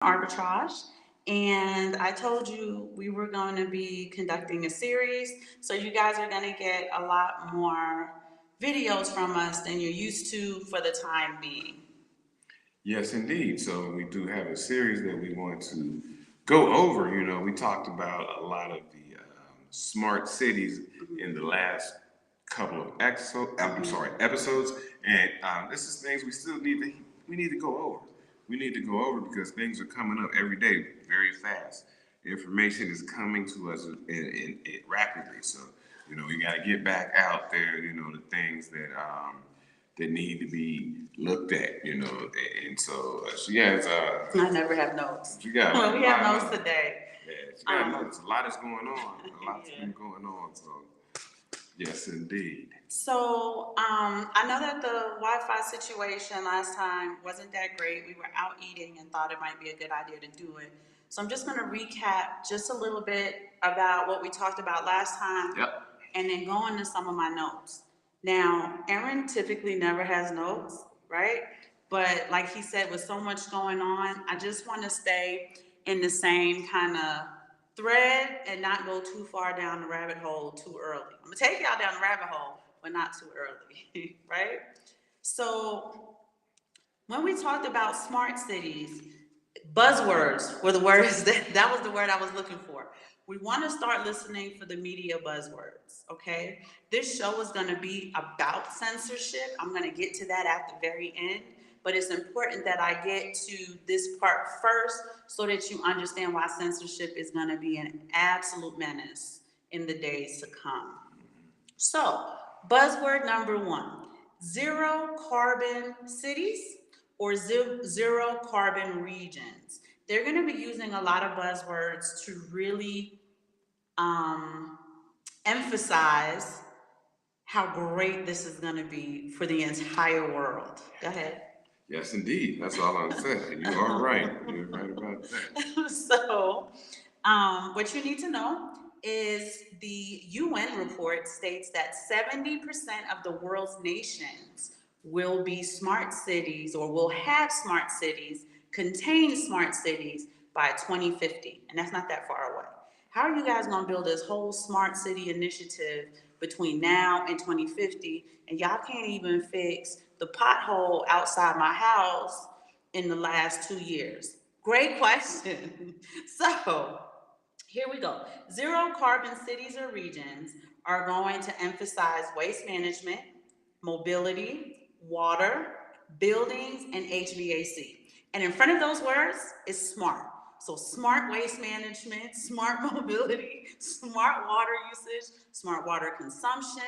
Arbitrage, and I told you we were going to be conducting a series, so you guys are going to get a lot more videos from us than you're used to for the time being. Yes, indeed. So we do have a series that we want to go over. We talked about a lot of the smart cities in the last couple of episodes, and this is things we need to go over. We need to go over because things are coming up every day very fast. Information is coming to us in rapidly. So we got to get back out there. The things that need to be looked at, and so yeah, I never have notes. she got Well, we a have lot notes of today. yeah, she got notes. A lot is going on. A lot's Yeah. been going on. So yes, indeed. So I know that the Wi-Fi situation last time wasn't that great. We were out eating and thought it might be a good idea to do it. So I'm just going to recap just a little bit about what we talked about last time, Yep. and then go into some of my notes. Now, Aaron typically never has notes, right? But like he said, with so much going on, I just want to stay in the same kind of thread and not go too far down the rabbit hole too early. I'm gonna take y'all down the rabbit hole, but not too early, right? So when we talked about smart cities, buzzwords were the words that was the word I was looking for. We want to start listening for the media buzzwords, okay? This show is going to be about censorship. I'm going to get to that at the very end, but it's important that I get to this part first so that you understand why censorship is going to be an absolute menace in the days to come. So, buzzword number one, zero carbon cities or zero carbon regions. They're going to be using a lot of buzzwords to really um, emphasize how great this is going to be for the entire world. Go ahead. Yes, indeed. That's all I'm saying. You are right. You're right about that. So, what you need to know is the UN report states that 70% of the world's nations will be smart cities or will have smart cities, contain smart cities by 2050. And that's not that far away. How are you guys going to build this whole smart city initiative between now and 2050, and y'all can't even fix the pothole outside my house in the last 2 years? Great question. So, here we go. Zero carbon cities or regions are going to emphasize waste management, mobility, water, buildings, and HVAC. And in front of those words is smart. So smart waste management, smart mobility, smart water usage, smart water consumption,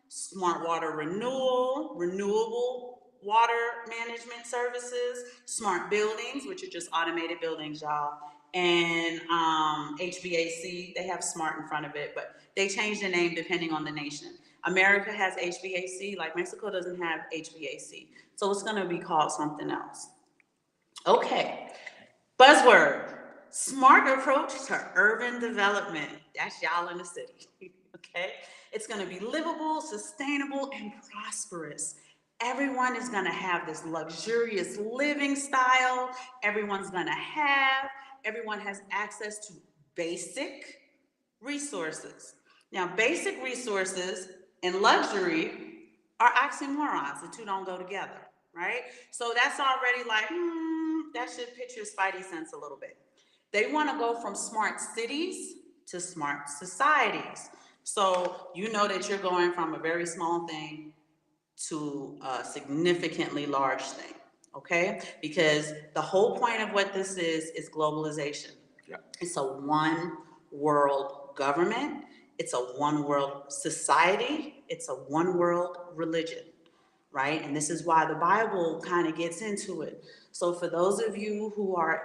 smart water renewal, renewable water management services, smart buildings, which are just automated buildings, y'all, and HVAC. They have smart in front of it, but they change the name depending on the nation. America has HVAC, like Mexico doesn't have HVAC. So it's going to be called something else. Okay, buzzword, smart approach to urban development. That's y'all in the city, okay? It's gonna be livable, sustainable, and prosperous. Everyone is gonna have this luxurious living style. Everyone has access to basic resources. Now, basic resources and luxury are oxymorons. The two don't go together, right? So that's already like, that should pitch your spidey sense a little bit. They want to go from smart cities to smart societies. So you know that you're going from a very small thing to a significantly large thing, okay? Because the whole point of what this is globalization. Yeah. It's a one world government, it's a one world society, it's a one world religion, right? And this is why the Bible kind of gets into it. So for those of you who are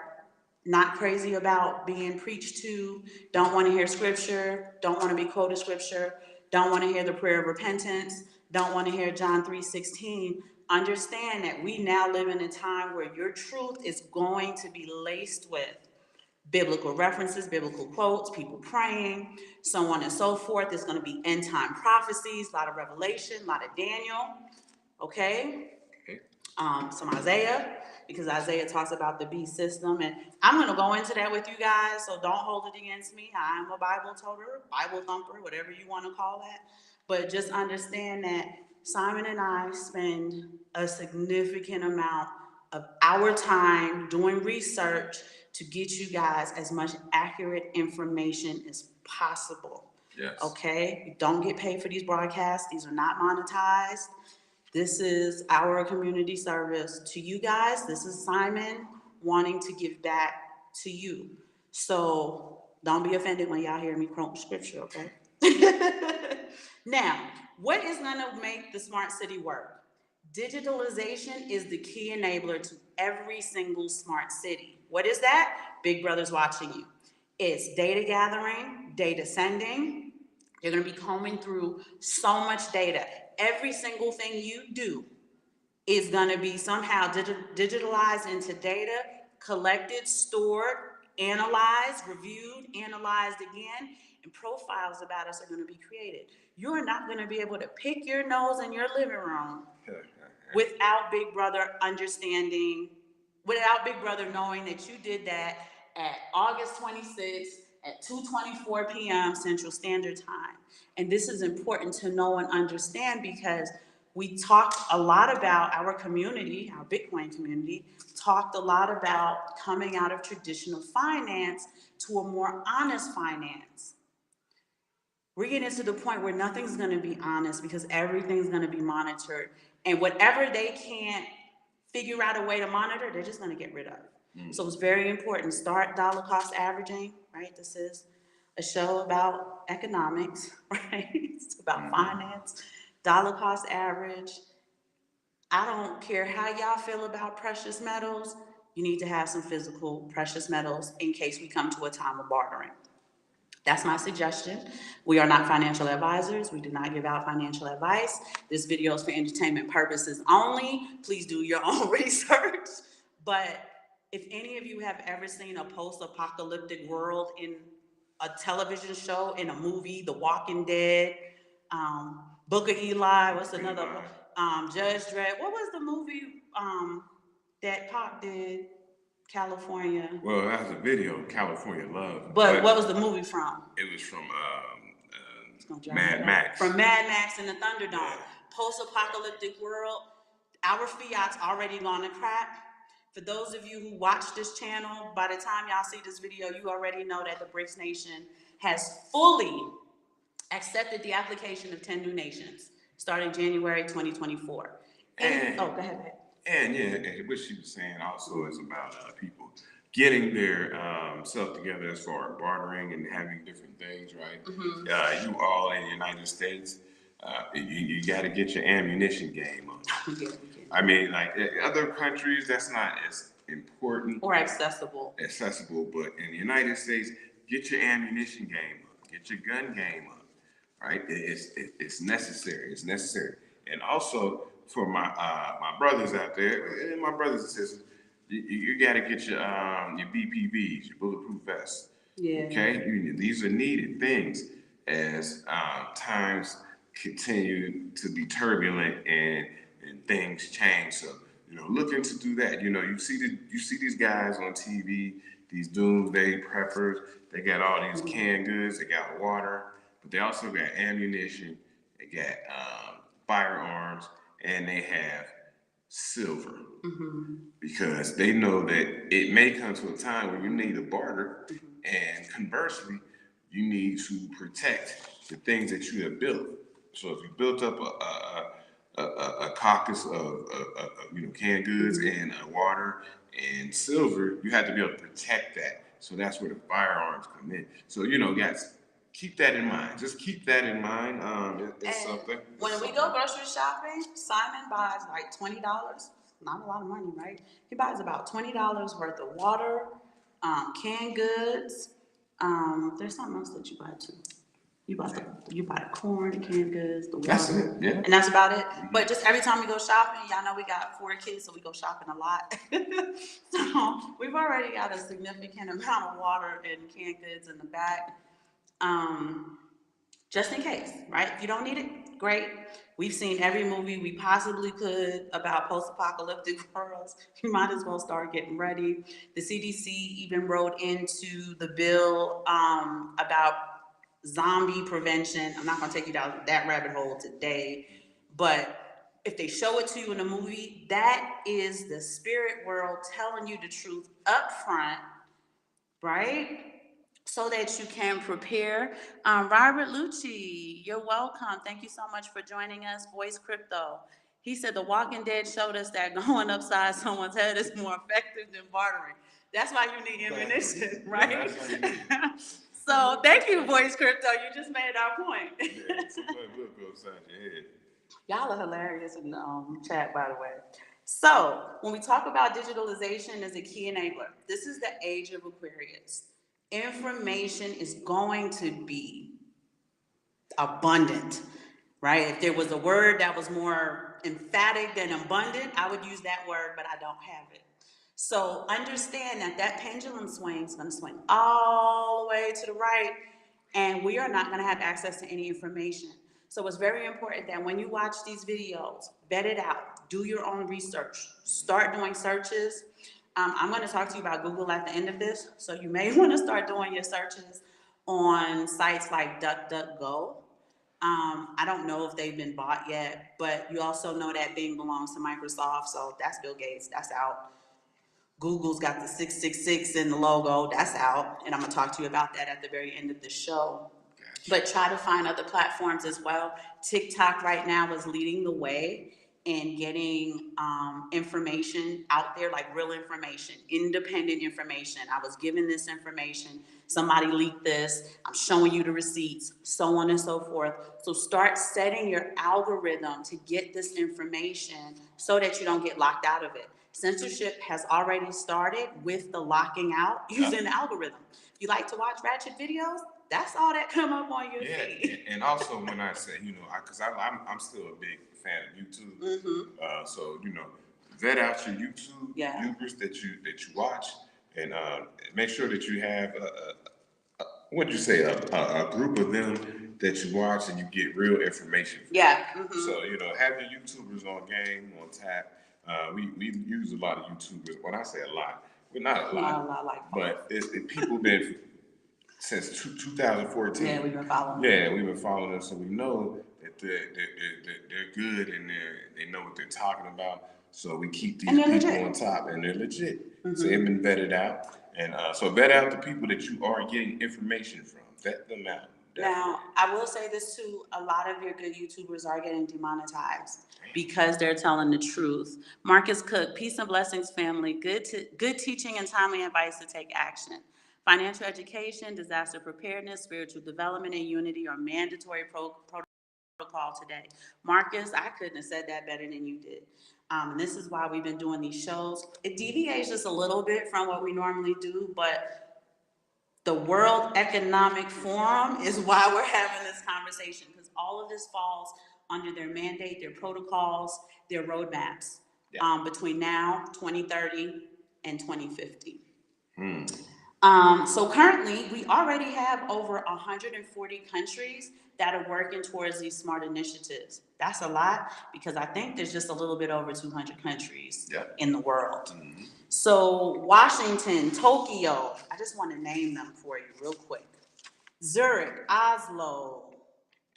not crazy about being preached to, don't want to hear scripture, don't want to be quoted scripture, don't want to hear the prayer of repentance, don't want to hear John 3:16, understand that we now live in a time where your truth is going to be laced with biblical references, biblical quotes, people praying, so on and so forth. There's going to be end time prophecies, a lot of Revelation, a lot of Daniel. Okay? Okay. some Isaiah, because Isaiah talks about the beast system. And I'm going to go into that with you guys, so don't hold it against me. I'm a Bible toter, Bible thumper, whatever you want to call that. But just understand that Simon and I spend a significant amount of our time doing research to get you guys as much accurate information as possible. Yes. Okay? We don't get paid for these broadcasts. These are not monetized. This is our community service to you guys. This is Simon wanting to give back to you. So don't be offended when y'all hear me quote scripture, okay? Now, what is going to make the smart city work? Digitalization is the key enabler to every single smart city. What is that? Big Brother's watching you. It's data gathering, data sending. You're going to be combing through so much data. Every single thing you do is going to be somehow digitalized into data, collected, stored, analyzed, reviewed, analyzed again, and profiles about us are going to be created. You're not going to be able to pick your nose in your living room without Big Brother understanding, without Big Brother knowing that you did that at August 26th at 2:24 p.m. Central Standard Time. And this is important to know and understand because we talked a lot about our community, our Bitcoin community, talked a lot about coming out of traditional finance to a more honest finance. We're getting to the point where nothing's going to be honest because everything's going to be monitored. And whatever they can't figure out a way to monitor, they're just going to get rid of. So it's very important. Start dollar cost averaging, right? This is a show about economics, right? It's about finance, dollar cost average. I don't care how y'all feel about precious metals. You need to have some physical precious metals in case we come to a time of bartering. That's my suggestion. We are not financial advisors. We do not give out financial advice. This video is for entertainment purposes only. Please do your own research. But if any of you have ever seen a post-apocalyptic world in a television show, in a movie, The Walking Dead, Book of Eli, what's another? Judge Dredd. What was the movie that Pop did? California. Well, that was a video, California Love. But what was the movie from? It was from Mad Max. From Mad Max and the Thunderdome. Yeah. Post-apocalyptic world. Our fiat's already gone to crap. For those of you who watch this channel, by the time y'all see this video, you already know that the BRICS Nation has fully accepted the application of 10 new nations starting January 2024. And go ahead. And what she was saying also is about people getting their self together as far as bartering and having different things, right? Mm-hmm. You all in the United States, you got to get your ammunition game up. I mean, like other countries, that's not as important or accessible. But in the United States, get your ammunition game up, get your gun game up, right? It's necessary. It's necessary, and also. For my brothers out there, and my brothers and sisters, you got to get your BPVs, your bulletproof vests. Yeah. Okay, these are needed things as times continue to be turbulent and things change. So looking to do that. You see these guys on TV, these doomsday preppers. They got all these canned goods. They got water, but they also got ammunition. They got firearms. And they have silver because they know that it may come to a time where you need a barter, and conversely, you need to protect the things that you have built. So if you built up a carcass of canned goods and water and silver, you have to be able to protect that. So that's where the firearms come in. So guys. Keep that in mind. Just keep that in mind. It's something. When we go grocery shopping, Simon buys like $20. Not a lot of money, right? He buys about $20 worth of water, canned goods. There's something else that you buy too. You buy the corn, the canned goods, the water. That's it, yeah. And that's about it. But just every time we go shopping, y'all know we got 4 kids, so we go shopping a lot. So we've already got a significant amount of water and canned goods in the back. just in case, right? If you don't need it, great. We've seen every movie we possibly could about post-apocalyptic worlds. You might as well start getting ready. The CDC even wrote into the bill about zombie prevention. I'm not going to take you down that rabbit hole today, but if they show it to you in a movie, that is the spirit world telling you the truth up front, right? So that you can prepare. Robert Lucci, you're welcome. Thank you so much for joining us. Voice Crypto. He said The Walking Dead showed us that going upside someone's head is more effective than bartering. That's why you need ammunition, right? Yeah, that's why you need. So thank you, Voice Crypto. You just made our point. Yeah, somebody will go upside your head. Y'all are hilarious in the chat, by the way. So when we talk about digitalization as a key enabler, this is the age of Aquarius. Information is going to be abundant, right? If there was a word that was more emphatic than abundant, I would use that word, but I don't have it. So understand that that pendulum swing is going to swing all the way to the right, and we are not going to have access to any information. So it's very important that when you watch these videos, vet it out, do your own research, start doing searches. I'm going to talk to you about Google at the end of this, so you may want to start doing your searches on sites like DuckDuckGo. I don't know if they've been bought yet, but you also know that Bing belongs to Microsoft, so that's Bill Gates, that's out. Google's got the 666 in the logo, that's out, and I'm gonna talk to you about that at the very end of the show. But try to find other platforms as well. TikTok right now is leading the way in getting information out there, like real information, independent information. I was given this information, somebody leaked this, I'm showing you the receipts, so on and so forth. So start setting your algorithm to get this information so that you don't get locked out of it. Censorship has already started with the locking out using the algorithm. You like to watch ratchet videos? That's all that come up on your feed. And also when I say, because I'm still a big fan of YouTube. Mm-hmm. So vet out your YouTube viewers that you watch, and make sure that you have what'd you say a group of them that you watch and you get real information from. Yeah. Mm-hmm. So have your YouTubers on game on tap. We use a lot of YouTubers. When I say a lot, we're not a lot like but it's people been since 2014. Yeah, we've been following. Yeah, we've been following them, so we know that they're good and they know what they're talking about. So we keep these people legit on top, and they're legit. Mm-hmm. So they've been vetted out, and so vet out the people that you are getting information from. Vet them out. Definitely. Now, I will say this too: a lot of your good YouTubers are getting demonetized because they're telling the truth. Marcus Cook, peace and blessings, family. Good teaching and timely advice to take action. Financial education, disaster preparedness, spiritual development, and unity are mandatory protocol today. Marcus, I couldn't have said that better than you did. And this is why we've been doing these shows. It deviates just a little bit from what we normally do, but the World Economic Forum is why we're having this conversation, because all of this falls under their mandate, their protocols, their roadmaps between now, 2030, and 2050. So currently, we already have over 140 countries that are working towards these smart initiatives. That's a lot, because I think there's just a little bit over 200 countries in the world. Mm-hmm. So Washington, Tokyo, I just want to name them for you real quick. Zurich, Oslo,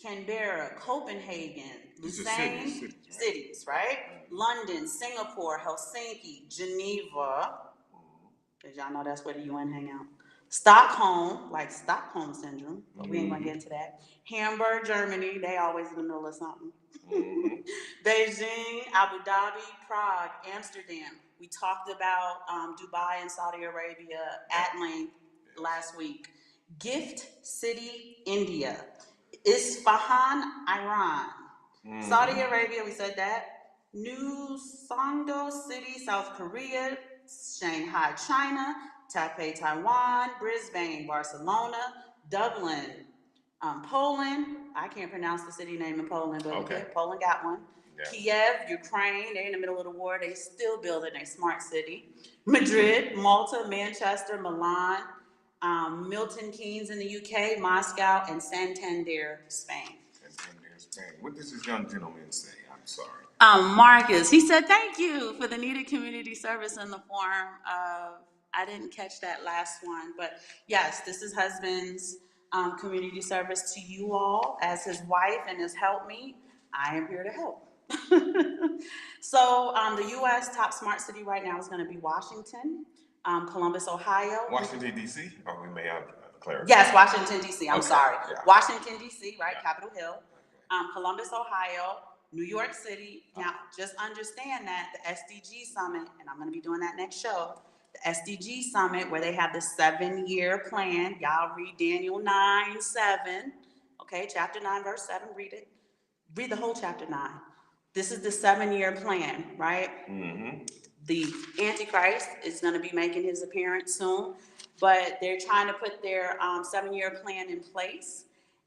Canberra, Copenhagen, Lausanne, cities, right? London, Singapore, Helsinki, Geneva. Because y'all know that's where the UN hang out. Stockholm, like Stockholm Syndrome, but we ain't gonna get into that. Hamburg, Germany, they always in the middle of something. Mm-hmm. Beijing, Abu Dhabi, Prague, Amsterdam. We talked about Dubai and Saudi Arabia at length last week. Gift City, India. Isfahan, Iran. Mm-hmm. Saudi Arabia, we said that. New Songdo City, South Korea. Shanghai, China. Taipei, Taiwan. Brisbane, Barcelona. Dublin, Poland. I can't pronounce the city name in Poland, but Poland got one. Yeah. Kiev, Ukraine. They're in the middle of the war. They still building a smart city. Madrid, Malta, Manchester, Milan. Milton Keynes in the UK, Moscow, and Santander, Spain. Santander, Spain. What does this young gentleman say? I'm sorry. Marcus, he said, thank you for the needed community service in the form of, I didn't catch that last one, but yes, this is husband's community service to you all as his wife and his helpmeet. I am here to help. So the U.S. top smart city right now is going to be Washington, Columbus, Ohio. Washington, D.C.? Or we may have clarify. Yes, Washington, D.C. I'm sorry. Yeah. Washington, D.C., right? Yeah. Capitol Hill. Columbus, Ohio, New York City. Now, just understand that the SDG Summit, and I'm going to be doing that next show, the SDG Summit, where they have the 7-year plan. Y'all read Daniel 9:7. Okay, chapter 9, verse 7, read it. Read the whole chapter 9. This is the 7-year plan, right? Mm-hmm. The Antichrist is going to be making his appearance soon, but they're trying to put their 7-year plan in place,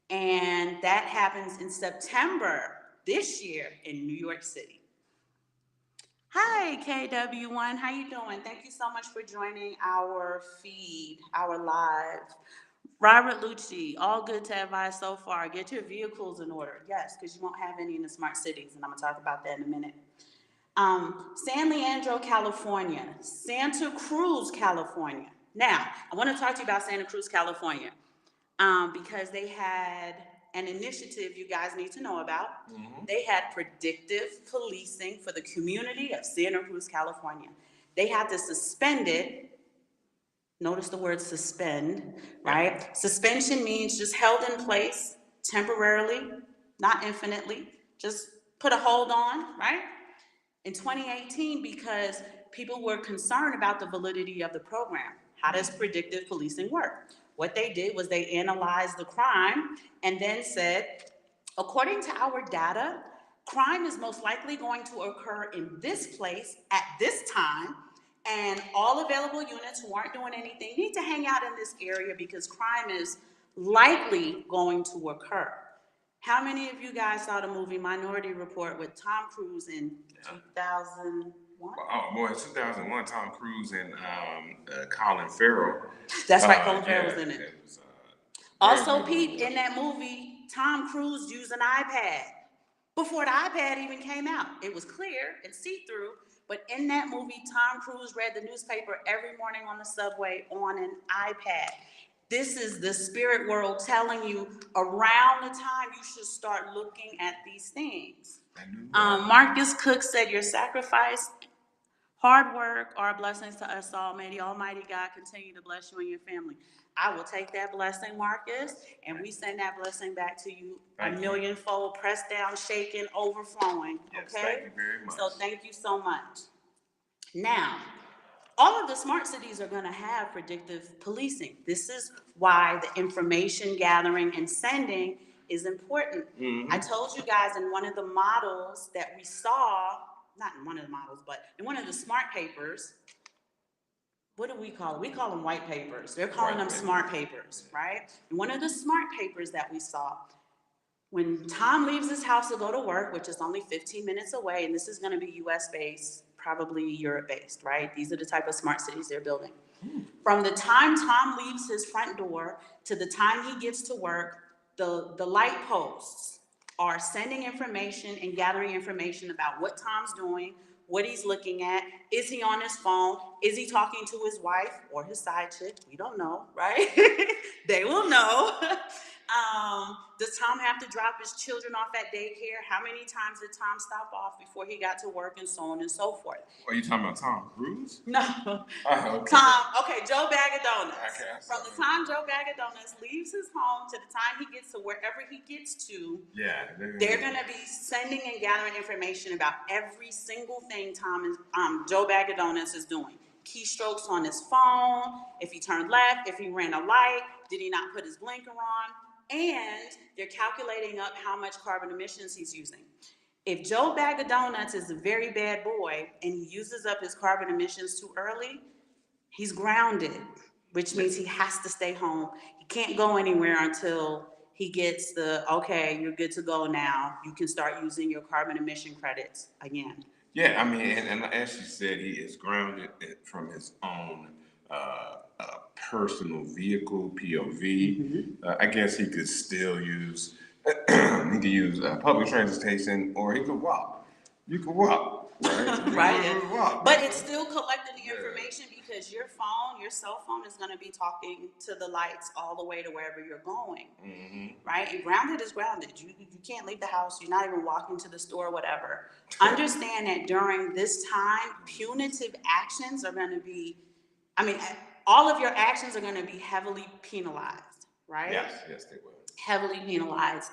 and that happens in September this year in New York City. Hi, KW1. How you doing? Thank you so much for joining our feed, our live. Robert Lucci, all good to advise so far. Get your vehicles in order. Yes, because you won't have any in the smart cities, and I'm going to talk about that in a minute. San Leandro, California, Santa Cruz, California. Now, I want to talk to you about Santa Cruz, California, because they had an initiative you guys need to know about. Mm-hmm. They had predictive policing for the community of Santa Cruz, California. They had to suspend it. Notice the word suspend, right? Suspension means just held in place temporarily, not infinitely. Just put a hold on, right? In 2018, because people were concerned about the validity of the program. How does predictive policing work? What they did was they analyzed the crime and then said, according to our data, crime is most likely going to occur in this place at this time, and all available units who aren't doing anything need to hang out in this area because crime is likely going to occur. How many of you guys saw the movie Minority Report with Tom Cruise in 2001? Oh, boy, 2001, Tom Cruise and Colin Farrell. That's right, Colin Farrell was in it. Also, Pete, in that movie, Tom Cruise used an iPad before the iPad even came out. It was clear and see-through, but in that movie, Tom Cruise read the newspaper every morning on the subway on an iPad. This is the spirit world telling you around the time you should start looking at these things. Marcus Cook said, your sacrifice, hard work are blessings to us all. May the Almighty God continue to bless you and your family. I will take that blessing, Marcus, and we send that blessing back to you a millionfold, pressed down, shaken, overflowing. Yes, okay? Thank you very much. So thank you so much. Now, all of the smart cities are going to have predictive policing. This is why the information gathering and sending is important. Mm-hmm. I told you guys in one of the models that we saw, not in one of the models, but in one of the smart papers, what do we call it? We call them white papers. They're calling them smart papers, right? In one of the smart papers that we saw, when Tom leaves his house to go to work, which is only 15 minutes away, and this is going to be US-based, probably Europe-based, right? These are the type of smart cities they're building. From the time Tom leaves his front door to the time he gets to work, the light posts are sending information and gathering information about what Tom's doing, what he's looking at. Is he on his phone? Is he talking to his wife or his side chick? We don't know, right? They will know. Does Tom have to drop his children off at daycare? How many times did Tom stop off before he got to work, and so on and so forth? Are you talking about Tom Cruise? No. Okay. Joe Bag of Donuts. Okay, from the time Joe Bag of Donuts leaves his home to the time he gets to wherever he gets to, they're going to be sending and gathering information about every single thing Joe Bag of Donuts is doing. Keystrokes on his phone, if he turned left, if he ran a light, did he not put his blinker on? And they're calculating up how much carbon emissions he's using. If Joe Bag of Donuts is a very bad boy and he uses up his carbon emissions too early, he's grounded, which means he has to stay home. He can't go anywhere until he gets okay, you're good to go now. You can start using your carbon emission credits again. Yeah, I mean, and as she said, he is grounded from his own personal vehicle (POV), I guess he could still use public transportation, or he could walk. You can walk, right? You Right. can walk. But it's still collecting the information because your cell phone is going to be talking to the lights all the way to wherever you're going. Right? And grounded is grounded. You can't leave the house. You're not even walking to the store, whatever. Understand that during this time, punitive actions are going to be, all of your actions are going to be heavily penalized, right? Yes, they will. Heavily penalized.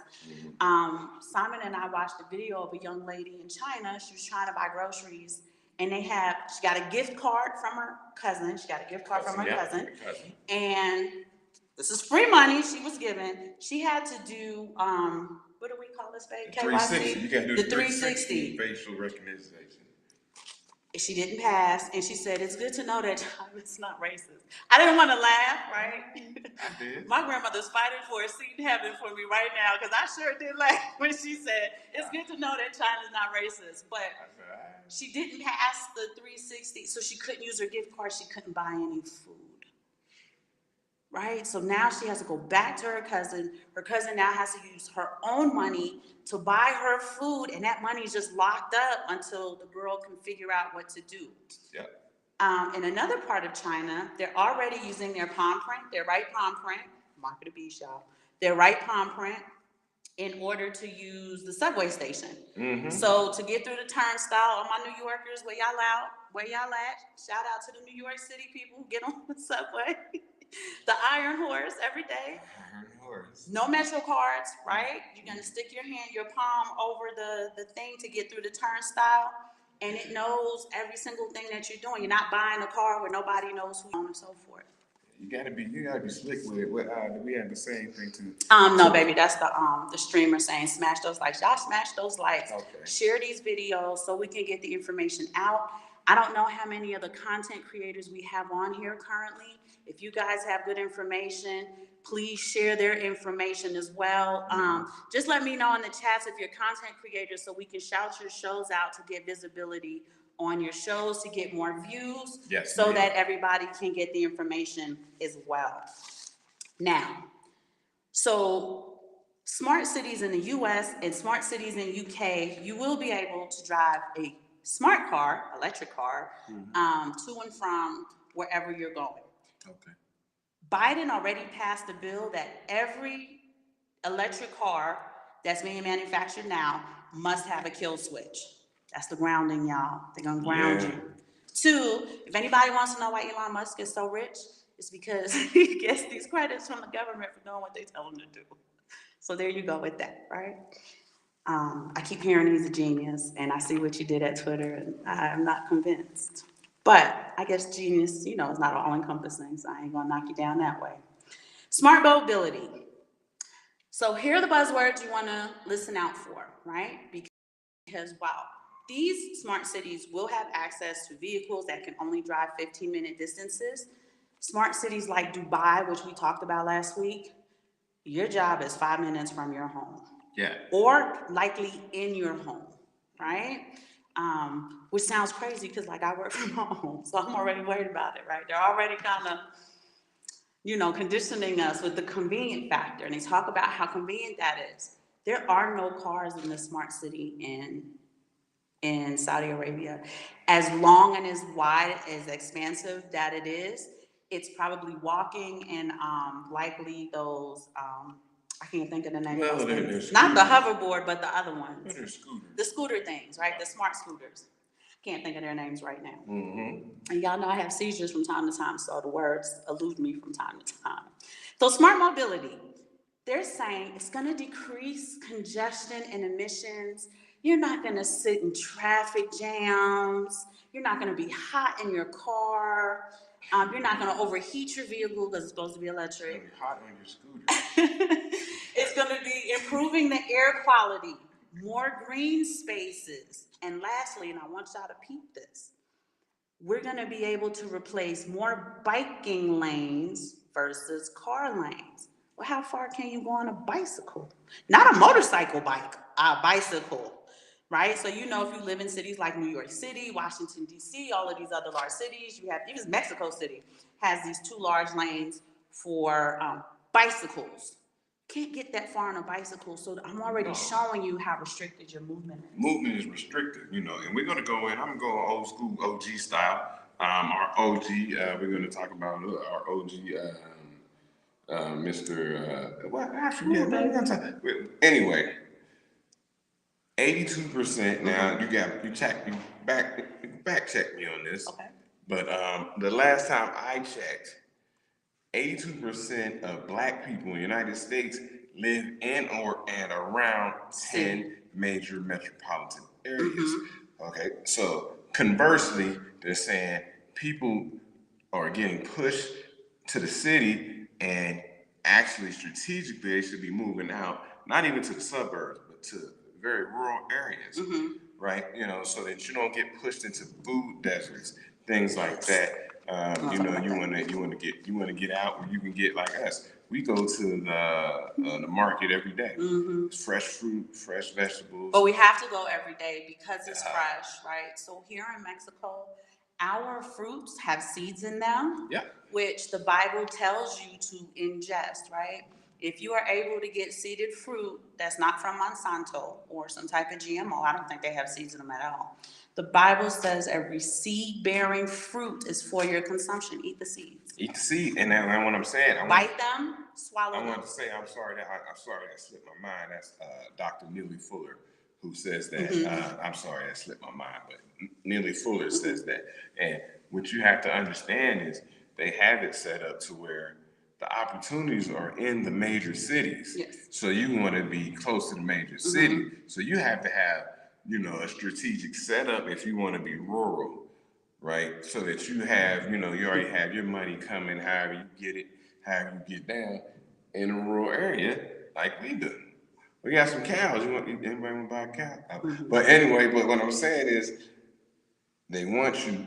Simon and I watched a video of a young lady in China. She was trying to buy groceries, and she got a gift card from her cousin. And this is free money she was given. She had to do, what do we call this, babe? KYC? You got to do the 360 facial recognition. She didn't pass, and she said, "It's good to know that it's not racist." I didn't want to laugh, right? I did. My grandmother's fighting for a seat in heaven for me right now, because I sure did laugh when she said, "It's good to know that China's not racist." But she didn't pass the 360, so she couldn't use her gift card. She couldn't buy any food. Right? So now she has to go back to her cousin. Her cousin now has to use her own money to buy her food, and that money is just locked up until the girl can figure out what to do. In another part of China, they're already using their palm print, their right palm print, mark of the beast, y'all, their right palm print in order to use the subway station. So to get through the turnstile, all my New Yorkers, where y'all at? Shout out to the New York City people who get on the subway. The Iron Horse every day. No Metro cards, right? You're going to stick your palm over the thing to get through the turnstile, and it knows every single thing that you're doing. You're not buying a car where nobody knows who you are and so forth. You gotta be slick with it. We have the same thing too. No, baby, that's the streamer saying smash those likes. Y'all smash those likes. Okay. Share these videos so we can get the information out. I don't know how many of the content creators we have on here currently. If you guys have good information, please share their information as well. Just let me know in the chats if you're content creators so we can shout your shows out to get visibility on your shows, to get more views, so that everybody can get the information as well. Now, so smart cities in the US and smart cities in UK, you will be able to drive a smart car, electric car, to and from wherever you're going. Okay. Biden already passed a bill that every electric car that's being manufactured now must have a kill switch. That's the grounding, y'all. They're gonna ground you. 2, if anybody wants to know why Elon Musk is so rich, it's because he gets these credits from the government for doing what they tell him to do. So there you go with that, right? I keep hearing he's a genius, and I see what you did at Twitter, and I'm not convinced. But I guess genius, is not all-encompassing, so I ain't gonna knock you down that way. Smart mobility. So here are the buzzwords you wanna listen out for, right? Because wow, these smart cities will have access to vehicles that can only drive 15-minute distances. Smart cities like Dubai, which we talked about last week, your job is 5 minutes from your home. Yeah. Or likely in your home, right? Which sounds crazy because I work from home, so I'm already worried about it, right? They're already kind of, conditioning us with the convenient factor, and they talk about how convenient that is. There are no cars in the smart city in Saudi Arabia. As long and as wide, as expansive that it is, it's probably walking and likely those, I can't think of the name of those things. Not the hoverboard, but the other ones. The scooter things, right? The smart scooters. Can't think of their names right now. And y'all know I have seizures from time to time, so the words elude me from time to time. So smart mobility, they're saying it's going to decrease congestion and emissions. You're not going to sit in traffic jams. You're not going to be hot in your car. You're not going to overheat your vehicle because it's supposed to be electric. It's hot on your scooter. It's going to be improving the air quality, more green spaces. And lastly, and I want y'all to peep this, we're going to be able to replace more biking lanes versus car lanes. Well, how far can you go on a bicycle? Not a motorcycle bike, a bicycle, right? So, if you live in cities like New York City, Washington, D.C., all of these other large cities, you have even Mexico City, has these two large lanes for bicycles. Can't get that far on a bicycle, so I'm already showing you how restricted your movement is. Movement is restricted, and we're going to go in. I'm going old school OG style. Our OG, we're going to talk about our OG, Mr. What? I forget. Anyway, 82%. Now you back check me on this. Okay. But the last time I checked, 82% of Black people in the United States live in or and around 10 major metropolitan areas. Okay, so conversely, they're saying people are getting pushed to the city, and actually strategically they should be moving out, not even to the suburbs, but to very rural areas, right? So that you don't get pushed into food deserts, things like that. You want to get out where you can get like us. We go to the market every day. Fresh fruit, fresh vegetables. But we have to go every day because it's fresh, right? So here in Mexico, our fruits have seeds in them, which the Bible tells you to ingest, right? If you are able to get seeded fruit that's not from Monsanto or some type of GMO, I don't think they have seeds in them at all. The Bible says every seed-bearing fruit is for your consumption. Eat the seeds. Eat the seed, and then what I'm saying, bite them, swallow them. I wanted to say, I'm sorry that slipped my mind. That's Dr. Neely Fuller who says that. I'm sorry that slipped my mind, but Neely Fuller says that. And what you have to understand is they have it set up to where the opportunities are in the major cities. Yes. So you want to be close to the major city. So you have to have, a strategic setup if you want to be rural, right? So that you have, you already have your money coming, however you get it, however you get down in a rural area like we do. We got some cows. Anybody want to buy a cow? But anyway, what I'm saying is they want you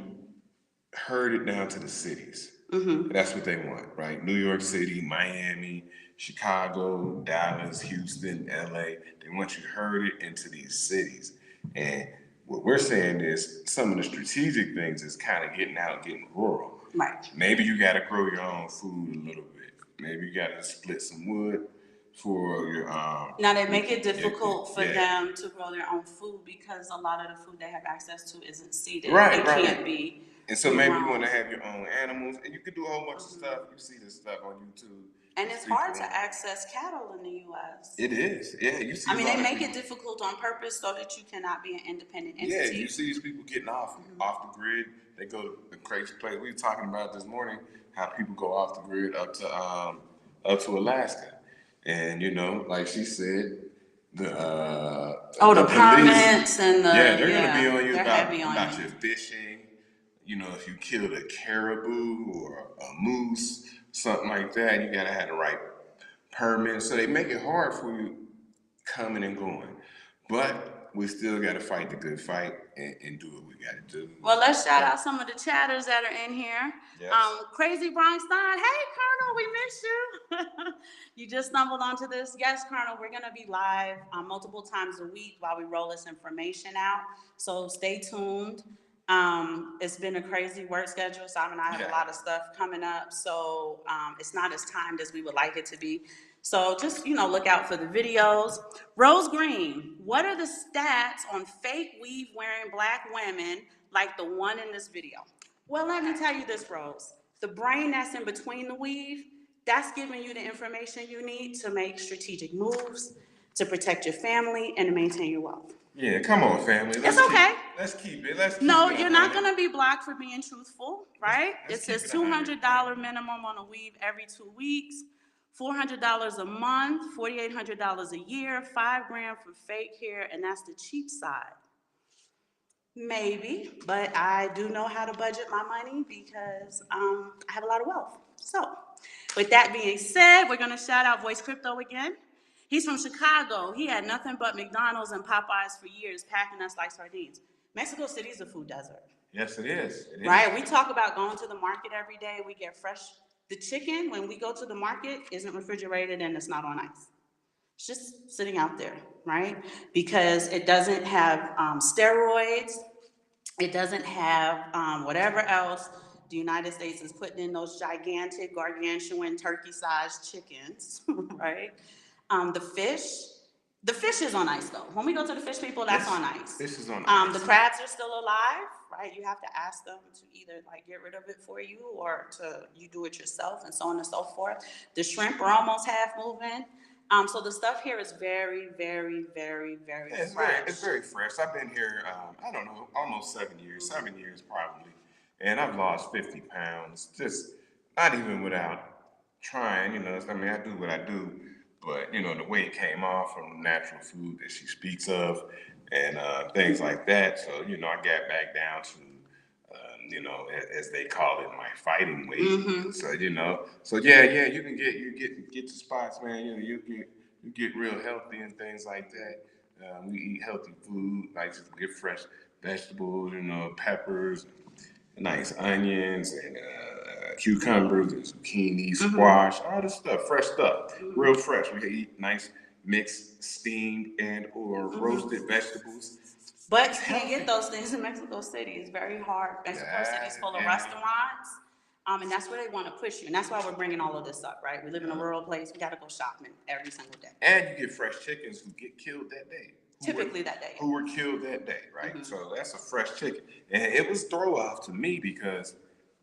herded down to the cities. That's what they want, right? New York City, Miami, Chicago, Dallas, Houston, LA. They want you herded into these cities. And what we're saying is some of the strategic things is kind of getting out, getting rural. Right. Maybe you got to grow your own food a little bit. Maybe you got to split some wood for your. Now they make it difficult for them to grow their own food because a lot of the food they have access to isn't seeded. Right, it can't be. And so maybe you want to have your own animals, and you can do a whole bunch of stuff. You see this stuff on YouTube. And it's hard to access cattle in the U.S. It is, you see. They make it difficult on purpose so that you cannot be an independent entity. Yeah, you see these people getting off the grid. They go to the crazy place. We were talking about this morning how people go off the grid up to Alaska, and like she said, the permits police, and they're gonna be on you about your fishing. If you killed a caribou or a moose, something like that, you gotta have the right permit. So they make it hard for you coming and going. But we still gotta fight the good fight and do what we gotta do. Well, let's shout out some of the chatters that are in here. Yes. Crazy Bronx Don, hey Colonel, we missed you. You just stumbled onto this. Yes, Colonel, we're gonna be live multiple times a week while we roll this information out. So stay tuned. It's been a crazy work schedule, so I have a lot of stuff coming up, so it's not as timed as we would like it to be. So just, look out for the videos. Rose Green, what are the stats on fake weave wearing Black women like the one in this video? Well, let me tell you this, Rose. The brain that's in between the weave, that's giving you the information you need to make strategic moves, to protect your family, and to maintain your wealth. Yeah, come on, family. It's okay. Let's keep it. You're not going to be blocked for being truthful, right? It says $200 minimum on a weave every 2 weeks, $400 a month, $4,800 a year, $5,000 for fake hair, and that's the cheap side. Maybe, but I do know how to budget my money because I have a lot of wealth. So, with that being said, we're going to shout out Voice Crypto again. He's from Chicago. He had nothing but McDonald's and Popeyes for years, packing us like sardines. Mexico City is a food desert. Yes, it is. Right? We talk about going to the market every day. We get fresh. The chicken, when we go to the market, isn't refrigerated and it's not on ice. It's just sitting out there, right? Because it doesn't have steroids. It doesn't have whatever else the United States is putting in those gigantic, gargantuan, turkey-sized chickens, right? The fish, the fish is on ice though. When we go to the fish people, that's Yes, on ice. fish is on ice. The crabs are still alive, right? You have to ask them to either like get rid of it for you or to you do it yourself, and so on and so forth. The shrimp are almost half moving. So the stuff here is very, very, very, very Yeah, fresh. it's very fresh. I've been here, I don't know, almost 7 years, 7 years probably, and I've lost 50 pounds. Just not even without trying. I mean, I do what I do, but the way it came off from the natural food that she speaks of, and things like that. So I got back down to. As they call it, my fighting weight. Mm-hmm. So yeah, you get to spots, man. You get real healthy and things like that. We eat healthy food, like just get fresh vegetables, peppers, nice onions, and cucumbers and zucchini, squash, all this stuff, fresh stuff, real fresh. We eat nice mixed, steamed, and or roasted vegetables. But you can't get those things in Mexico City. It's very hard. Mexico City is full of restaurants, and that's where they want to push you. And that's why we're bringing all of this up, right? We live in a rural place. We got to go shopping every single day. And you get fresh chickens who get killed that day. Typically that day. Who were killed that day, right? So that's a fresh chicken. And it was throw off to me because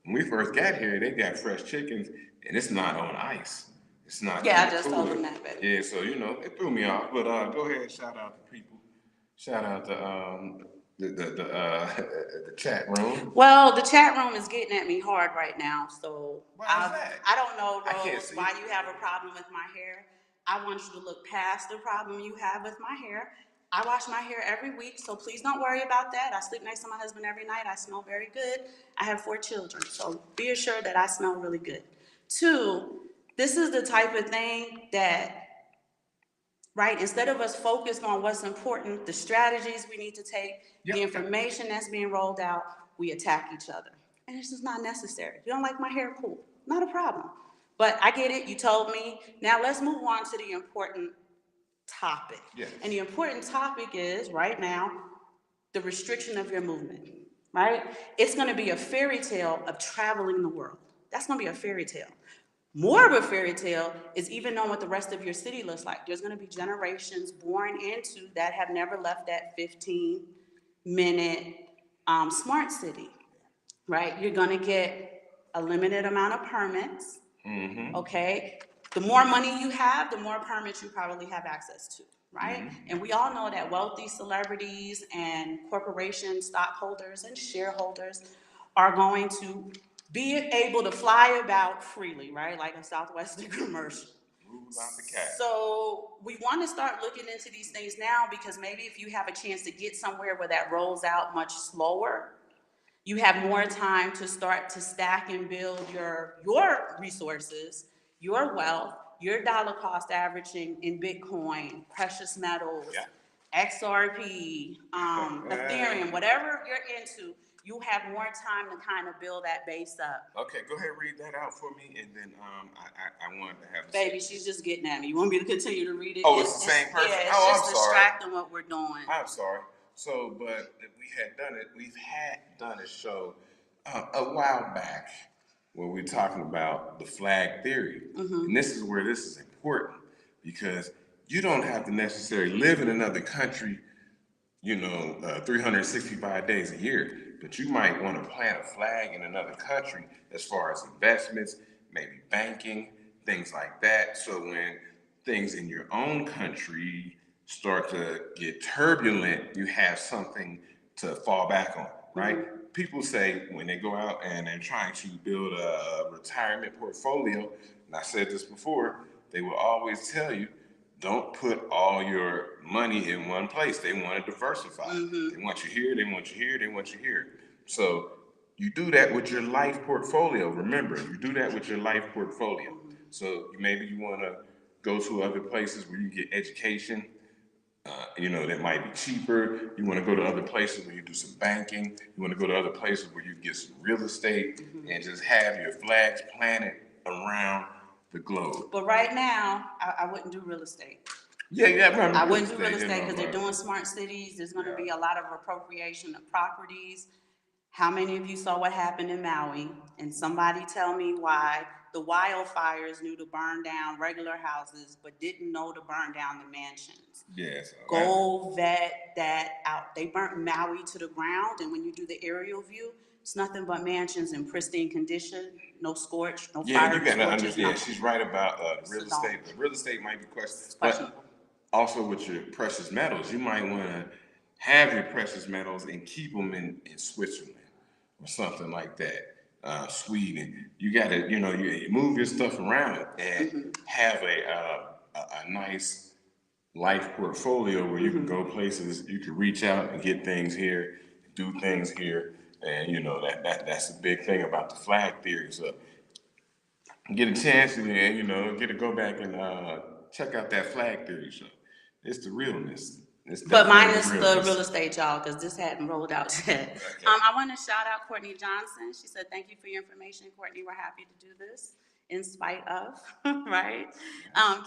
when we first got here, they got fresh chickens, and it's not on ice. It's not. Yeah, I just told them that, baby. Yeah, so it threw me off. But go ahead and shout out to people. Shout out to the chat room. Well, the chat room is getting at me hard right now, so why is that? I don't know, Rose, why you have a problem with my hair. I want you to look past the problem you have with my hair. I wash my hair every week, so please don't worry about that. I sleep next to my husband every night. I smell very good. I have 4 children, so be assured that I smell really good. 2, this is the type of thing that, right, instead of us focused on what's important, the strategies we need to take, the information that's being rolled out, we attack each other. And it's just not necessary. You don't like my hair? Cool. Not a problem. But I get it. You told me. Now let's move on to the important topic. Yes. And the important topic is, right now, the restriction of your movement, right? It's going to be a fairy tale of traveling the world. That's going to be a fairy tale. More of a fairy tale is even knowing what the rest of your city looks like. There's going to be generations born into that have never left that 15-minute smart city, right? You're going to get a limited amount of permits, okay? The more money you have, the more permits you probably have access to, right? And we all know that wealthy celebrities and corporation stockholders and shareholders are going to be able to fly about freely, right? Like a Southwestern commercial. So we want to start looking into these things now because maybe if you have a chance to get somewhere where that rolls out much slower, you have more time to start to stack and build your resources, your wealth, your dollar cost averaging in Bitcoin, precious metals, XRP, Ethereum, whatever you're into. You have more time to kind of build that base up. Okay, go ahead and read that out for me, and then I wanted to have. Baby, she's just getting at me. You want me to continue to read it? Oh, it's the same person. Yeah, it's I'm just sorry. distracting what we're doing. I'm sorry. So, but we've had done a show a while back where we're talking about the flag theory, and this is where this is important because you don't have to necessarily live in another country, 365 days a year. But you might want to plant a flag in another country as far as investments, maybe banking, things like that. So when things in your own country start to get turbulent, you have something to fall back on, right? People say when they go out and they're trying to build a retirement portfolio, and I said this before, they will always tell you, don't put all your money in one place. They want to diversify. They want you here, they want you here, they want you here. So you do that with your life portfolio. Remember, you do that with your life portfolio. So maybe you want to go to other places where you get education, that might be cheaper. You want to go to other places where you do some banking. You want to go to other places where you get some real estate and just have your flags planted around the globe. But right now, I wouldn't do real estate. I wouldn't do real estate because they're doing smart cities. There's going to be a lot of appropriation of properties. How many of you saw what happened in Maui? And somebody tell me why the wildfires knew to burn down regular houses but didn't know to burn down the mansions. Yes. Go vet that out. They burnt Maui to the ground, and when you do the aerial view, it's nothing but mansions in pristine condition, no scorch, no Yeah, fire you gotta scorches, understand. Yeah, nothing. she's right about the real So estate. The real estate might be questionable, it's but questionable. also with your precious metals, you might want to have your precious metals and keep them in Switzerland or something like that. Sweden. You got to, you move your stuff around and have a nice life portfolio where you can go places, you can reach out and get things here, do things here, and that's the big thing about the flag theory. So get a chance and get to go back and check out that flag theory show. It's the realness. It's But definitely minus the the realness. real estate, y'all, because this hadn't rolled out yet. Okay. I want to shout out Courtney Johnson. She said, "Thank you for your information, Courtney. We're happy to do this in spite of," right?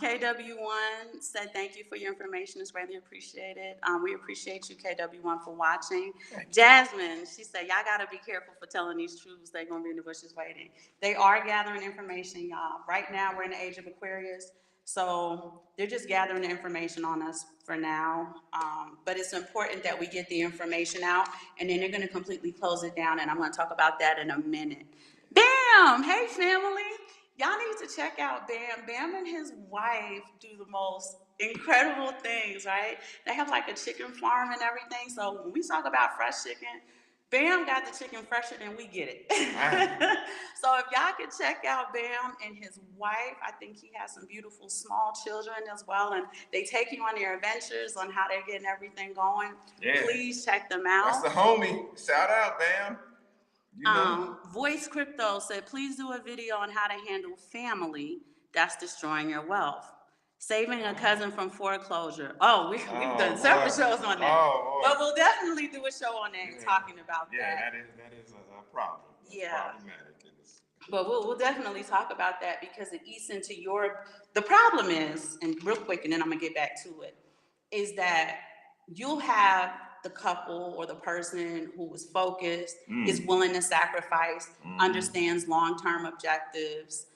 KW1 said, "Thank you for your information. It's greatly appreciated. We appreciate you, KW1, for watching." Jasmine, she said, "Y'all got to be careful for telling these truths. They're going to be in the bushes waiting." They are gathering information, y'all. Right now, we're in the age of Aquarius. So they're just gathering the information on us for now. But it's important that we get the information out, and then they're going to completely close it down, and I'm going to talk about that in a minute. Bam! Hey, family. Y'all need to check out Bam. Bam and his wife do the most incredible things, right? They have like a chicken farm and everything. So when we talk about fresh chicken, Bam got the chicken fresher than we get it. So if y'all could check out Bam and his wife, I think he has some beautiful small children as well, and they take you on their adventures on how they're getting everything going. Yeah. Please check them out. That's the homie. Shout out, Bam. Voice Crypto said, "Please do a video on how to handle family that's destroying your wealth. Saving a cousin from foreclosure." We've done several shows on that. But we'll definitely do a show on that talking about that. Yeah, that is a problem. That's problematic. But we'll definitely talk about that because it eats into the problem is, and real quick, and then I'm gonna get back to it, is that you'll have the couple or the person who is focused, is willing to sacrifice, understands long-term objectives,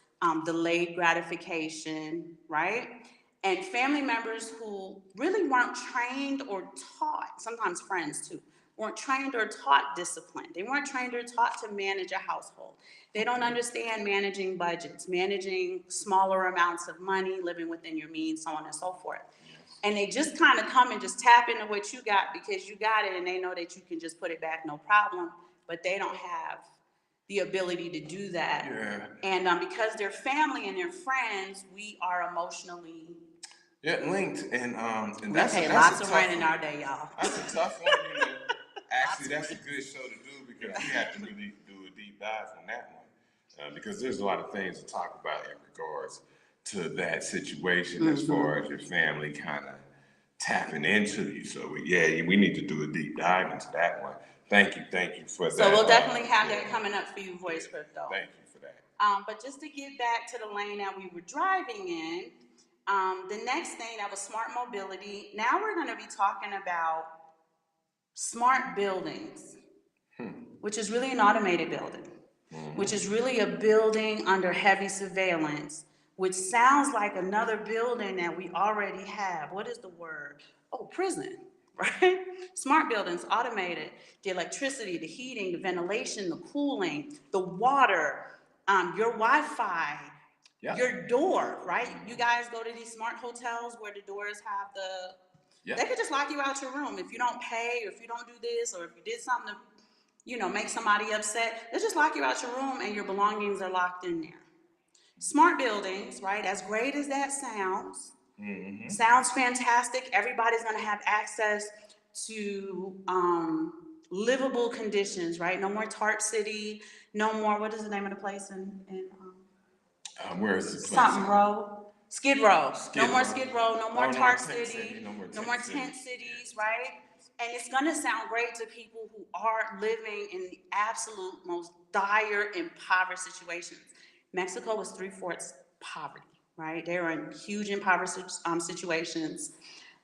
delayed gratification, right? And family members who really weren't trained or taught, sometimes friends too, weren't trained or taught discipline. They weren't trained or taught to manage a household. They don't understand managing budgets, managing smaller amounts of money, living within your means, so on and so forth. And they just kind of come and just tap into what you got because you got it, and they know that you can just put it back, no problem, but they don't have the ability to do that. Yeah. And because they're family and they're friends, we are emotionally linked. And that's lots of rent in our day, y'all. That's a tough one. Actually, that's a good show to do because we have to really do a deep dive on that one because there's a lot of things to talk about in regards to that situation as far as your family kind of tapping into you. So we need to do a deep dive into that one. Thank you for that. So we'll definitely have that coming up for you, Voice Crypto. Thank you for that. But just to get back to the lane that we were driving in, the next thing that was smart mobility. Now we're going to be talking about smart buildings, which is really an automated building, which is really a building under heavy surveillance, which sounds like another building that we already have. What is the word? Prison, right? Smart buildings, automated. The electricity, the heating, the ventilation, the cooling, the water, your Wi-Fi, your door, right? You guys go to these smart hotels where the doors have they could just lock you out your room if you don't pay, or if you don't do this, or if you did something to, make somebody upset. They'll just lock you out your room and your belongings are locked in there. Smart buildings, right? As great as that sounds, sounds fantastic. Everybody's going to have access to livable conditions, right? No more Tart City. No more. What is the name of the place in where is the place? Something Row. Skid Row. No more Skid Row. No more Tart City. No more tent cities, right? And it's going to sound great to people who are living in the absolute most dire, impoverished situations. Mexico is 3/4 poverty, right? They're in huge impoverished situations.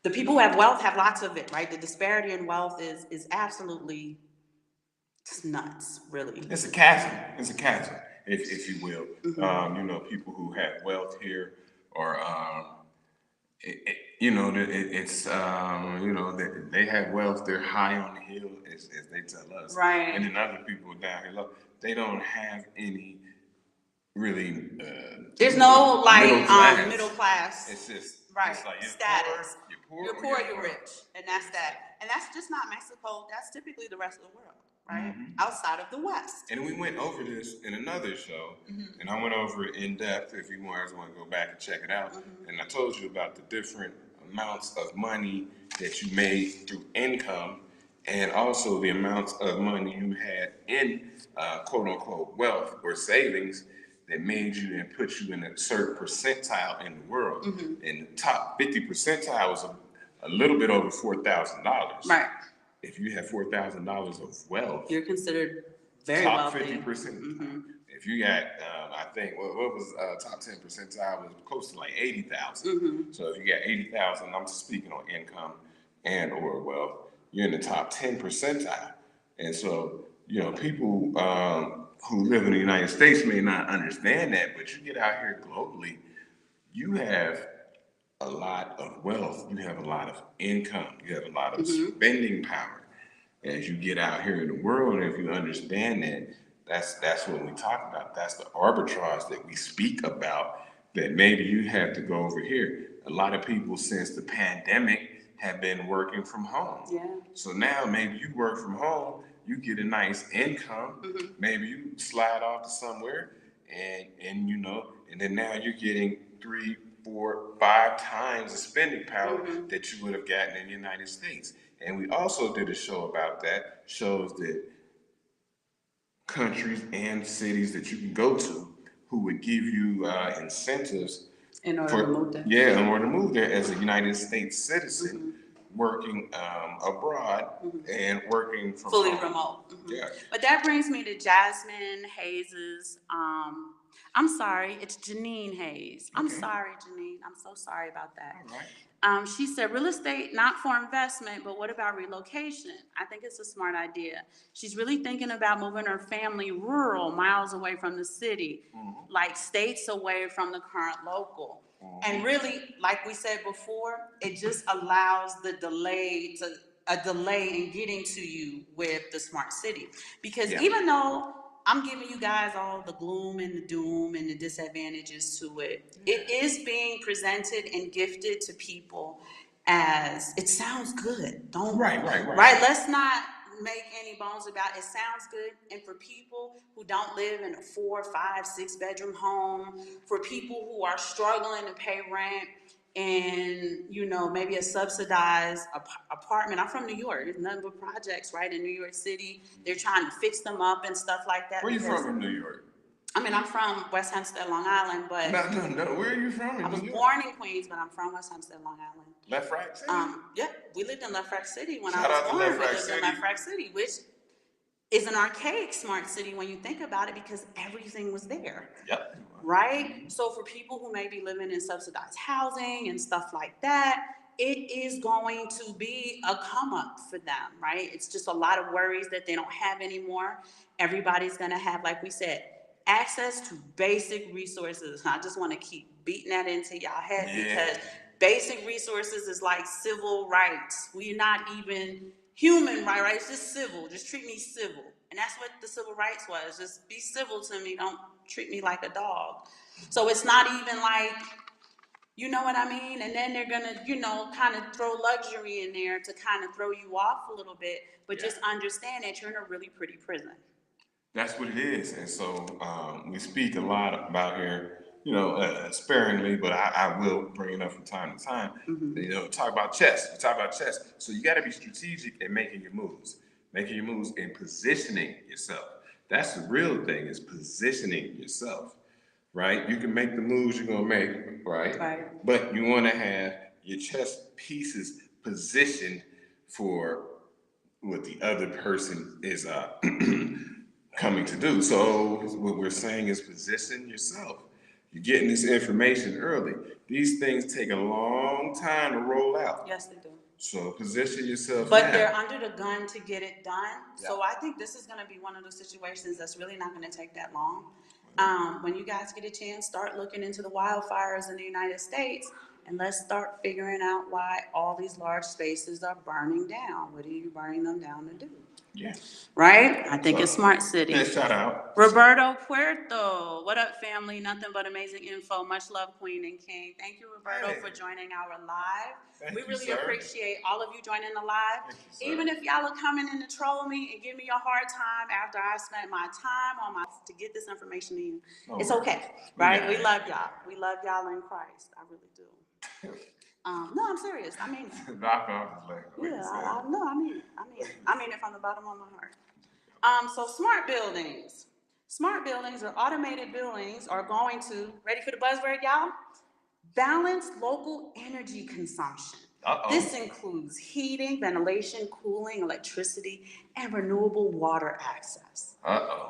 The people who have wealth have lots of it, right? The disparity in wealth is absolutely It's nuts, really. It's a chasm. It's a chasm, if you will. Mm-hmm. You know, people who have wealth here, or it's you know, they have wealth. They're high on the hill, as they tell us, Right. and then other people down here, look, they don't have any really There's no like middle middle class. class. It's just Right. it's like Status. you're poor, You're or poor, you're you're poor. rich. And that's that. And that's just not Mexico. That's typically the rest of the world, right? Mm-hmm. Outside of the West. And we went over this in another show, Mm-hmm. and I went over it in depth if you guys want to go back and check it out. Mm-hmm. And I told you about the different amounts of money that you made through income, and also the amounts of money you had in quote unquote wealth or savings that made you and put you in a certain percentile in the world. Mm-hmm. And the top 50 percentile was a little bit over $4,000. Right. If you have $4,000 of wealth, you're considered very top wealthy. 50%. Mm-hmm. If you got, I think what was top 10 percentile was close to like 80,000. Mm-hmm. So if you got 80,000, I'm just speaking on income and or wealth, you're in the top 10 percentile. And so, you know, people who live in the United States may not understand that, but you get out here globally, you have a lot of wealth, you have a lot of income, you have a lot of Mm-hmm. spending power as you get out here in the world. And if you understand that, that's what we talk about. That's the arbitrage that we speak about, that maybe you have to go over here. A lot of people since the pandemic have been working from home. Yeah. So now maybe you work from home, you get a nice income, Mm-hmm. maybe you slide off to somewhere, and you know, and then now you're getting 3, 4, 5 times the spending power Mm-hmm. that you would have gotten in the United States. And we also did a show about that, shows that countries and cities that you can go to who would give you incentives In order to move there. in order to move there as a United States citizen, working abroad and working from Fully home. remote. Mm-hmm. Yeah. But that brings me to Jasmine Hayes's. I'm sorry, it's Janine Hayes. I'm Okay. sorry, Janine. I'm so sorry about that. All right. She said, real estate, not for investment, but what about relocation? I think it's a smart idea. She's really thinking about moving her family rural, miles away from the city, like states away from the current local. And really, like we said before, it just allows a delay in getting to you with the smart city. Because even though I'm giving you guys all the gloom and the doom and the disadvantages to it, it is being presented and gifted to people as it sounds good. Don't Right. Let's not make any bones about it. It sounds good. And for people who don't live in a 4, 5, 6 bedroom home, for people who are struggling to pay rent, and you know, maybe a subsidized apartment. I'm from New York. There's nothing but projects, right, in New York City. They're trying to fix them up and stuff like that. Where you from in New York? I mean, I'm from West Hempstead, Long Island, but No. Where are you from in I was New York? born in Queens, but I'm from West Hempstead, Long Island. Lefrak City? Yeah, we lived in Lefrak City when Shout I out was to born. Lefrak We lived City. in Lefrak City, which is an archaic smart city when you think about it, because everything was there. Yep. Right? So for people who may be living in subsidized housing and stuff like that, it is going to be a come up for them, right? It's just a lot of worries that they don't have anymore. Everybody's going to have, like we said, access to basic resources. I just want to keep beating that into y'all head, because basic resources is like civil rights. We're not even human rights, just civil. Just treat me civil. And that's what the civil rights was. Just be civil to me. Don't treat me like a dog. So it's not even like, you know what I mean? And then they're going to, you know, kind of throw luxury in there to kind of throw you off a little bit. But just understand that you're in a really pretty prison. That's what it is. And so we speak a lot about here, you know, sparingly, but I will bring it up from time to time. You know, talk about chess. We talk about chess. So you got to be strategic in making your moves and positioning yourself. That's the real thing, is positioning yourself, right? You can make the moves you're going to make, right? But you want to have your chess pieces positioned for what the other person is coming to do. So what we're saying is position yourself. You're getting this information early. These things take a long time to roll out. Yes, they do. So position yourself But now. they're under the gun to get it done. Yeah. So I think this is going to be one of those situations that's really not going to take that long. When you guys get a chance, start looking into the wildfires in the United States, and let's start figuring out why all these large spaces are burning down. What are you burning them down to do? Yeah. Right? I think it's Smart City. Yeah, shout out. Roberto Puerto. What up, family? Nothing but amazing info. Much love, Queen and King. Thank you, Roberto, for joining our live. We really appreciate all of you joining the live. Even if y'all are coming in to troll me and give me a hard time after I spent my time on to get this information to you, it's okay, right? We love y'all. We love y'all in Christ. I really do. No, I'm serious. I mean it. Knock off his leg. Yeah, I mean it. I mean it from the bottom of my heart. So smart buildings. Smart buildings or automated buildings are going to, ready for the buzzword, y'all? Balance local energy consumption. This includes heating, ventilation, cooling, electricity, and renewable water access.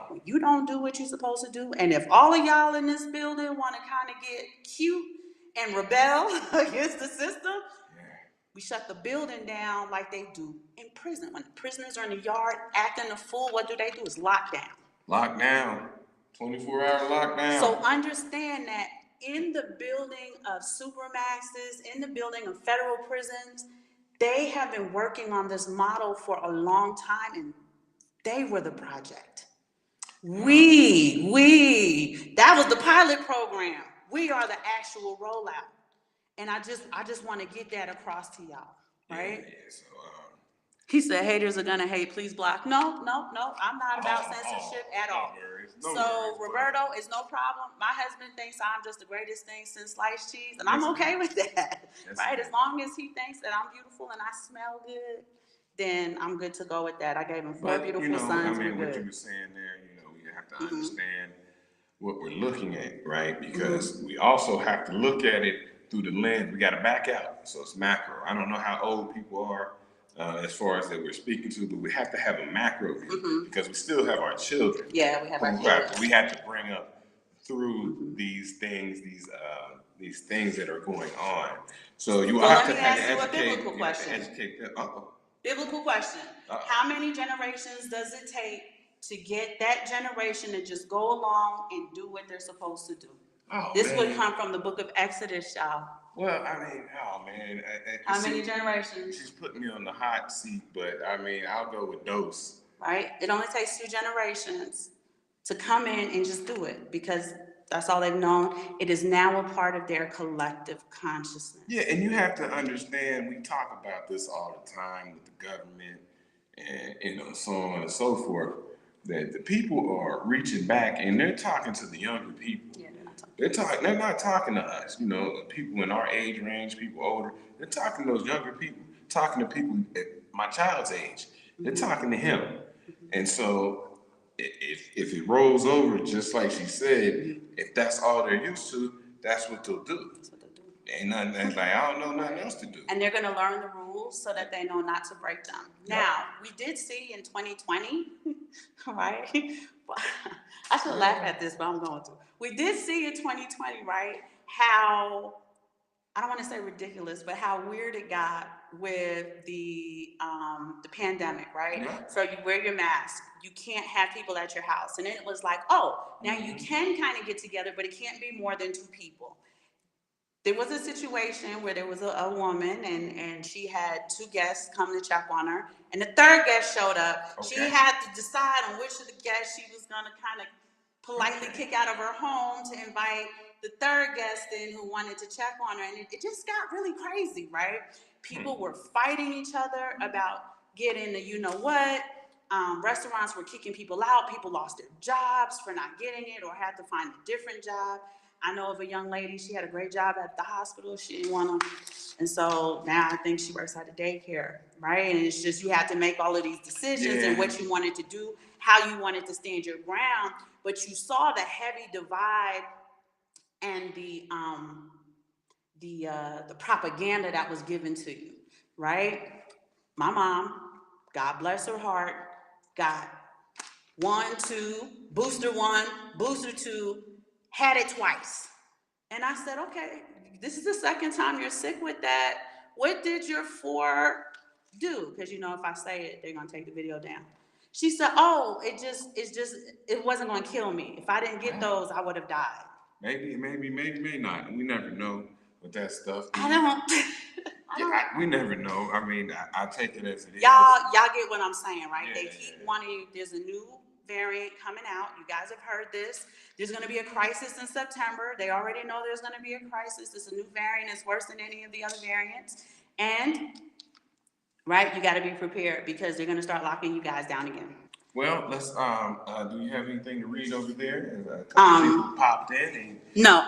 When you don't do what you're supposed to do, and if all of y'all in this building want to kind of get cute and rebel against the system, we shut the building down like they do in prison. When the prisoners are in the yard acting a fool, what do? It's lockdown. Lockdown. 24-hour lockdown. So understand that in the building of supermaxes, in the building of federal prisons, they have been working on this model for a long time, and they were the project. That was the pilot program. We are the actual rollout. And I just want to get that across to y'all, right? Yeah, so, he said haters are gonna hate, please block. No, I'm not about censorship at all. So Roberto, it's no problem. My husband thinks I'm just the greatest thing since sliced cheese, and I'm okay with that, right? As long as he thinks that I'm beautiful and I smell good, then I'm good to go with that. I gave him 4 beautiful sons. I mean, what you were saying there, we have to understand what we're looking at, right? Because we also have to look at it through the lens. We got to back out. So it's macro. I don't know how old people are as far as that we're speaking to, but we have to have a macro view because we still have our children. Yeah, we have our children. We have to bring up through these things, these things that are going on. So you have to educate. Biblical question. Biblical question. How many generations does it take to get that generation to just go along and do what they're supposed to do? This would come from the book of Exodus, y'all. Well, I mean, oh man. How many generations? She's putting me on the hot seat, but I mean, I'll go with dose. Right? It only takes 2 generations to come in and just do it because that's all they've known. It is now a part of their collective consciousness. Yeah, and you have to understand, we talk about this all the time with the government and so on and so forth, that the people are reaching back and they're talking to the younger people. Yeah, they're not talking to us, people in our age range, people older. They're talking to those younger people, talking to people at my child's age. They're talking to him. And so if it rolls over, just like she said, if that's all they're used to, that's what they'll do. Ain't nothing that's like, I don't know nothing else to do. And they're going to learn the rules so that they know not to break them. Now, we did see in 2020, right? I should laugh at this, but I'm going to. We did see in 2020, right, how, I don't want to say ridiculous, but how weird it got with the pandemic, right? So you wear your mask. You can't have people at your house. And then it was like, now you can kind of get together, but it can't be more than 2 people. There was a situation where there was a woman and she had 2 guests come to check on her, and the 3rd guest showed up. Okay. She had to decide on which of the guests she was going to kind of politely kick out of her home to invite the 3rd guest in who wanted to check on her, and it just got really crazy, right? People were fighting each other about getting the you-know-what. Restaurants were kicking people out. People lost their jobs for not getting it or had to find a different job. I know of a young lady, she had a great job at the hospital. She didn't want to. And so now I think she works at a daycare, right? And it's just you have to make all of these decisions and what you wanted to do, how you wanted to stand your ground. But you saw the heavy divide and the propaganda that was given to you, right? My mom, God bless her heart, got 1, 2, booster 1, booster 2, had it twice. And I said, okay, this is the 2nd time you're sick with that. what did your 4 do? Because you know, if I say it, they're gonna take the video down. She said, oh, it wasn't gonna kill me. If I didn't get those, I would have died. Maybe not. We never know with that stuff. I don't. We never know. I mean, I take it as it is. Y'all get what I'm saying, right? Yeah, They keep wanting. There's a new variant coming out. You guys have heard this. There's going to be a crisis in September. They already know there's going to be a crisis. There's a new variant. It's worse than any of the other variants. And, right, you got to be prepared because they're going to start locking you guys down again. Well, let's. Do you have anything to read over there? A couple people popped in. No.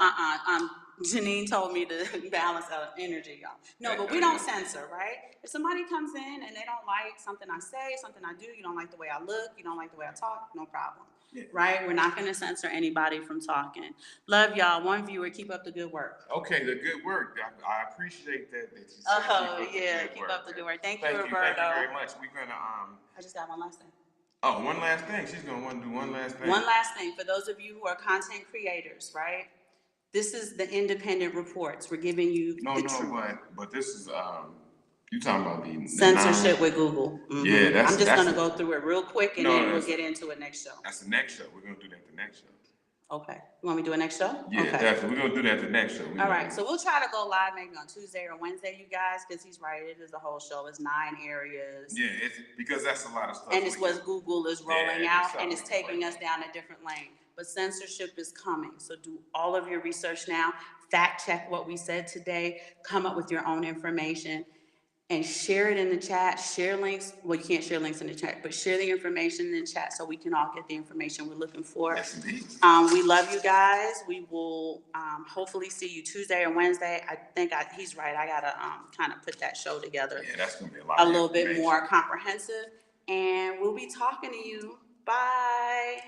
Janine told me to balance out energy, y'all. No, but we don't censor, right? If somebody comes in and they don't like something I say, something I do, you don't like the way I look, you don't like the way I talk, no problem. Yeah. Right? We're not going to censor anybody from talking. Love y'all. One viewer, keep up the good work. Okay, the good work. I appreciate that you said keep up the good work. Thank you, Roberto. Thank you very much. We're going to... I just got one last thing. Oh, one last thing. She's going to want to do one last thing. One last thing. For those of you who are content creators, right? This is the independent reports. We're giving you but this is you talking about the censorship with Google. Mm-hmm. Yeah, I'm just gonna go through it real quick and then we'll get into it next show. That's the next show. We're gonna do that the next show. Okay. You want me to do it next show? Yeah, okay. Definitely. We're gonna do that the next show. All right. So we'll try to go live maybe on Tuesday or Wednesday, you guys, because he's right. It is a whole show. It's 9 areas. Yeah, it's because that's a lot of stuff. And it's what Google is rolling out, and it's taking us down a different lane. But censorship is coming. So do all of your research now. Fact check what we said today. Come up with your own information and share it in the chat. Share links. Well, you can't share links in the chat, but share the information in the chat so we can all get the information we're looking for. Yes, indeed. We love you guys. We will hopefully see you Tuesday or Wednesday. I think he's right. I got to kind of put that show together. Yeah, that's going to be a little bit more comprehensive. And we'll be talking to you. Bye.